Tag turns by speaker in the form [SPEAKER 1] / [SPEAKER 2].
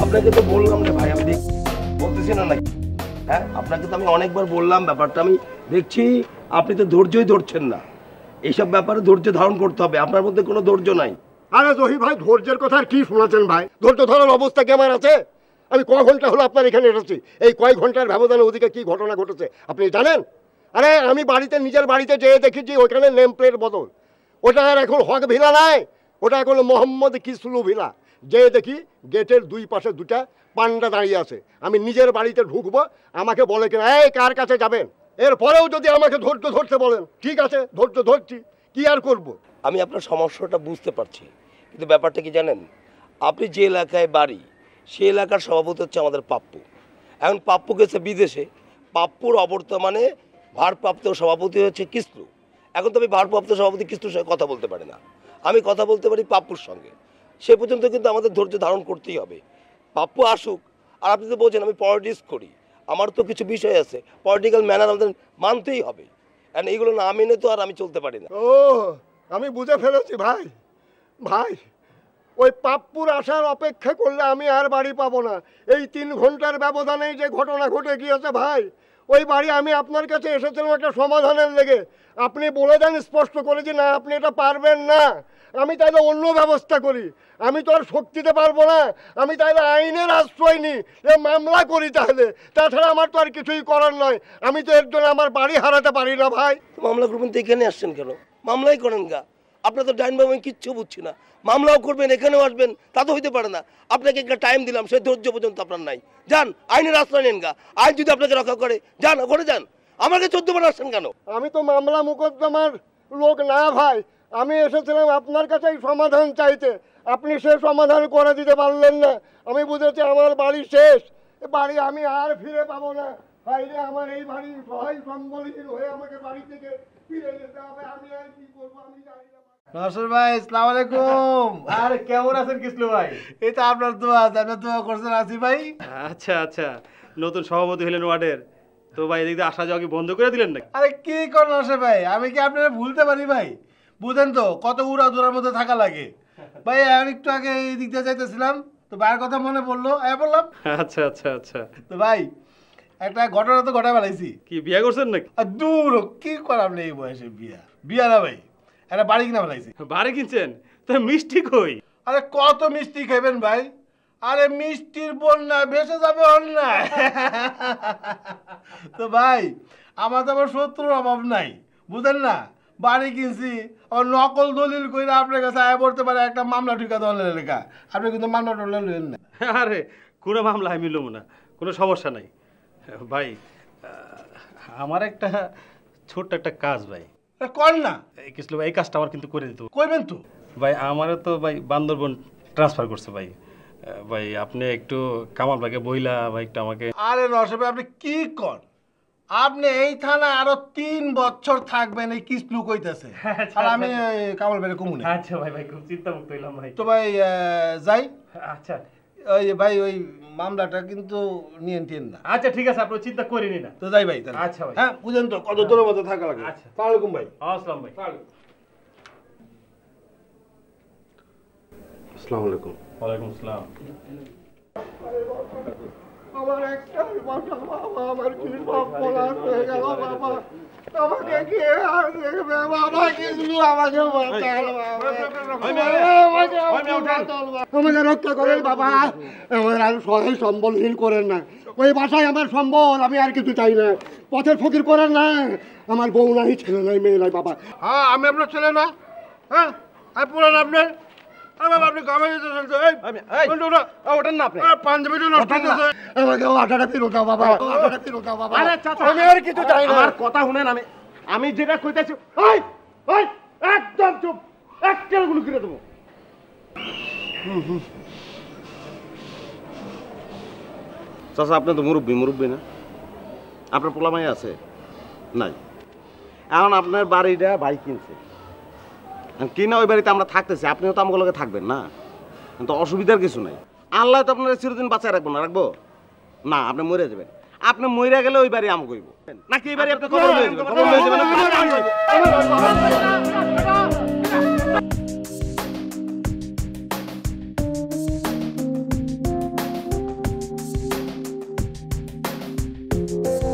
[SPEAKER 1] আপনাকে তো বললাম রে ভাই, আমি বলতেছি না নাকি? হ্যাঁ, আপনাকে তো আমি অনেকবার বললাম, ব্যাপারটা আমি দেখছি আপনি তো ধৈর্যই ধরছেন না। এইসব ব্যাপারে ধৈর্য ধারণ করতে হবে, আপনার মধ্যে কোনো ধৈর্য নাই।
[SPEAKER 2] আরে জহির ভাই, ধৈর্যের কথা আর কি শোনাচ্ছেন ভাই? ধৈর্য ধরার অবস্থা কি আমার আছে? আমি কয় ঘন্টা হলো আপনার এখানে এসেছি, এই কয় ঘন্টার ব্যবধানে ওদিকে কি ঘটনা ঘটেছে আপনি জানেন? আরে আমি বাড়িতে, নিজের বাড়িতে যেয়ে দেখেছি ওইখানে নেম প্লেট বদল। ওটা আর এখন হক ভিলা নাই, ওটা এখন মোহাম্মদ কিসলু ভিলা। যেয়ে দেখি গেটের দুই পাশে দুটা পান্ডা দাঁড়িয়ে আছে। আমি নিজের বাড়িতে ঢুকবো, আমাকে বলে কিনা এই কার কাছে যাবেন। এরপরেও যদি আমাকে ধৈর্য ধরতে বলেন, ঠিক আছে ধৈর্য ধরছি, কি আর করব।
[SPEAKER 1] আমি আপনার সমস্যাটা বুঝতে পারছি, কিন্তু ব্যাপারটা কি জানেন, আপনি যে এলাকায় বাড়ি সেই এলাকার সভাপতি হচ্ছে আমাদের পাপ্পু। এখন পাপ্পু গেছে বিদেশে, পাপ্পুর অবর্তমানে ভারপ্রাপ্ত সভাপতি হচ্ছে কিসলু। এখন তো আমি ভারপ্রাপ্ত সভাপতি কিসলুর সঙ্গে কথা বলতে পারি না, আমি কথা বলতে পারি পাপ্পুর সঙ্গে। সে পর্যন্ত কিন্তু আমাদের ধৈর্য ধারণ করতেই হবে। পাপ্পু আসুক। আর আপনি তো বলছেন আমি পলিটিক্স করি, আমার তো কিছু বিষয় আছে, পলিটিক্যাল ম্যানার আমাদের মানতেই হবে। কারণ এইগুলো না মেনে তো আর আমি চলতে পারি না।
[SPEAKER 2] ও, আমি বুঝে ফেলেছি ভাই। ভাই, ওই পাপ্পুর আসার অপেক্ষা করলে আমি আর বাড়ি পাবো না। এই 3 ঘন্টার ব্যবধানেই যে ঘটনা ঘটে গিয়েছে ভাই, ওই বাড়ি আমি আপনার কাছে এসেছিলাম একটা সমাধানের লেগে। আপনি বলে দেন স্পষ্ট করে যে না আপনি এটা পারবেন না, আমি তাহলে অন্য ব্যবস্থা করি। আমি তো আর শক্তিতে পারবো না, আমি তাহলে আইনের আশ্রয় নিই, মামলা করি তাহলে। তাছাড়া আমার তো আর কিছুই করার নয়, আমি তো এর জন্য আমার বাড়ি হারাতে পারি না ভাই।
[SPEAKER 1] মামলা করবেন তো এখানে আসছেন কেন? মামলাই করেন গা। আপনার তো ডাইন বাবু, আমি কিচ্ছু বুঝছি না। মামলাও করবেন, এখানেও আসবেন, তা তো হইতে পারে না। আপনাকে একটা টাইম দিলাম, সেই ধৈর্য পর্যন্ত আপনার নাই। যান, আইনের আশ্রয় নেন গা। আইন যদি আপনাকে রক্ষা করে, যান ওখানে যান। আমাকে 14 বার আসছেন কেন?
[SPEAKER 2] আমি তো মামলা মোকদ্দমার লোক না ভাই, আমি এসেছিলাম আপনার কাছেই সমাধান চাইতে। আপনি সে সমাধান করে দিতে পারলেন না। আমি বুঝেছি আমার বাড়ি শেষ, বাড়ি আমি আর ফিরে পাবো না। বাইরে আমার এই বাড়ি সহায় সম্বলহীন হয়ে আমাকে বাড়ি থেকে ফিরে যেতে হবে। আমি আর কি করবো আমি জানি না।
[SPEAKER 3] নসর ভাই, আসসালামু আলাইকুম।
[SPEAKER 4] আরে কেমন আছেন কিসলু ভাই?
[SPEAKER 3] এই তো আপনার দোয়া, আপনার দোয়া করছেন আসি ভাই।
[SPEAKER 4] আচ্ছা আচ্ছা, নতুন সভাপতি হলেন ওয়ার্ডের, তো ভাই এদিক দিয়ে আসা যাওয়া কি বন্ধ করে দিলেন নাকি?
[SPEAKER 3] আরে কি করেন নসর ভাই, আমি কি আপনারা ভুলতে পারি ভাই? বুঝেন তো কত উড়া দূরের মধ্যে থাকা লাগে। ভাই আমি একটু আগে এই দিক দিয়ে যাইতেছিলাম, তো ভাইয়ের কথা মনে পড়লো, বললাম।
[SPEAKER 4] আচ্ছা আচ্ছা আচ্ছা,
[SPEAKER 3] তো ভাই একটা ঘটনা তো ঘটা বেড়াইছি।
[SPEAKER 4] কি বিয়ে করছেন নাকি?
[SPEAKER 3] আর দূর কি করাম নেই, এই বয়সে বিয়া বিয়া না ভাই, একটা বাড়ি কিনা ফেলাইছি।
[SPEAKER 4] বাড়ি কিনছেন? তো মিষ্টি কই?
[SPEAKER 3] আরে কত মিষ্টি খাইবেন ভাই? আরে মিষ্টির বন্যা ভেসে যাবে অন্যায়। তো ভাই আমার তো আবার শত্রুর অভাব নাই, বুঝেন না। বাড়ি কিনছি, আর নকল দলিল কইরা আপনার কাছে আয় পড়তে পারে একটা মামলা ঠিকা দলের লেখা। আপনি কিন্তু মামলা টলে লইলেন না।
[SPEAKER 4] আরে কোনো মামলা আমি লম না, কোনো সমস্যা নাই ভাই। আমার একটা ছোট্ট একটা কাজ ভাই।
[SPEAKER 3] কর না
[SPEAKER 4] কিসলু ভাই, এই কাজটা আমার কিন্তু করে দিতে হবে।
[SPEAKER 3] কইবেন তো
[SPEAKER 4] ভাই আমারও তো ভাই বান্দরবন ট্রান্সফার করছে ভাই। ভাই আপনি একটু কামাল ভাইকে বইলা ভাই একটু আমাকে।
[SPEAKER 3] আরে নসবে আপনি কি কর? আপনি এই থানায় আরো 3 বছর থাকবেন, এই কিসলু কইতাছে। আর আমি কামাল ভাইয়ের কমুনে।
[SPEAKER 4] আচ্ছা ভাই, ভাই খুব চিন্তামুক্ত হইলাম ভাই।
[SPEAKER 3] তো ভাই যাই।
[SPEAKER 4] আচ্ছা
[SPEAKER 3] ওই ভাই ওই মামলাটা কিন্তু নিয়েন টেন না।
[SPEAKER 4] আচ্ছা ঠিক আছে, আপনি চিন্তা করিনি না।
[SPEAKER 3] তো যাই ভাই তাহলে।
[SPEAKER 4] আচ্ছা ভাই।
[SPEAKER 3] হ্যাঁ বুঝেন তো কত দূরের মধ্যে থাকা লাগে।
[SPEAKER 4] আচ্ছা।
[SPEAKER 3] আসসালামু আলাইকুম ভাই।
[SPEAKER 4] আসসালাম ভাই।
[SPEAKER 1] আসসালামু আলাইকুম।
[SPEAKER 4] ওয়ালাইকুম আসসালাম।
[SPEAKER 2] আমার একটা বাবা, আমার কি সব বলার হয়ে গেল বাবা। আমাকে কে আর দেখবে বাবা? কিছু আমাকে বাঁচাল বাবা, আমাকে রক্ষা করেন বাবা। আমার আর সহায় সম্বলহীন করেন না। ওই বাসায় আমার সম্বল, আমি আর কিছু চাই না। পথের ফকির করেন না। আমার বউ নাই, ছেলে নাই, মেয়ে নাই বাবা।
[SPEAKER 3] হ্যাঁ আমি আপনার ছেলে না? হ্যাঁ আমি পুরান আপনার। আপনি কামে যেতেছেন তো?
[SPEAKER 4] ওটা না আপনি।
[SPEAKER 3] পাঞ্জাবিটা নষ্ট হইতেছে।
[SPEAKER 2] আমাকে আটাটা ফিরো দাও বাবা, আটাটা ফিরো দাও বাবা।
[SPEAKER 4] আরে চাচা,
[SPEAKER 2] আমি আর কিছু চাই না।
[SPEAKER 4] আমার কথা শুনেন, আমি যেটা কইতাছি। ওই ওই একদম চুপ, একটা গুলো করে দেবো।
[SPEAKER 1] চাচা আপনি তো মুরব্বী না? আপনার পোলামাই আছে নাই? এখন আপনার বাড়িটা ভাই কিনছে, কিনা ওই বাড়িতে আমরা থাকতেছি, আপনিও তো আমাকে থাকবেন না, তো অসুবিধার কিছু নাই। আল্লাহ তো আপনার চিরদিন বাঁচায় রাখবো না? রাখবো না, আপনি মরে যাবেন। আপনি মরে গেলে ওই বাড়ি আমাকে হইব নাকি? এই বাড়ি আপনি কবর লয়ে যাবেন? কবর লয়ে যাবেন।
[SPEAKER 5] না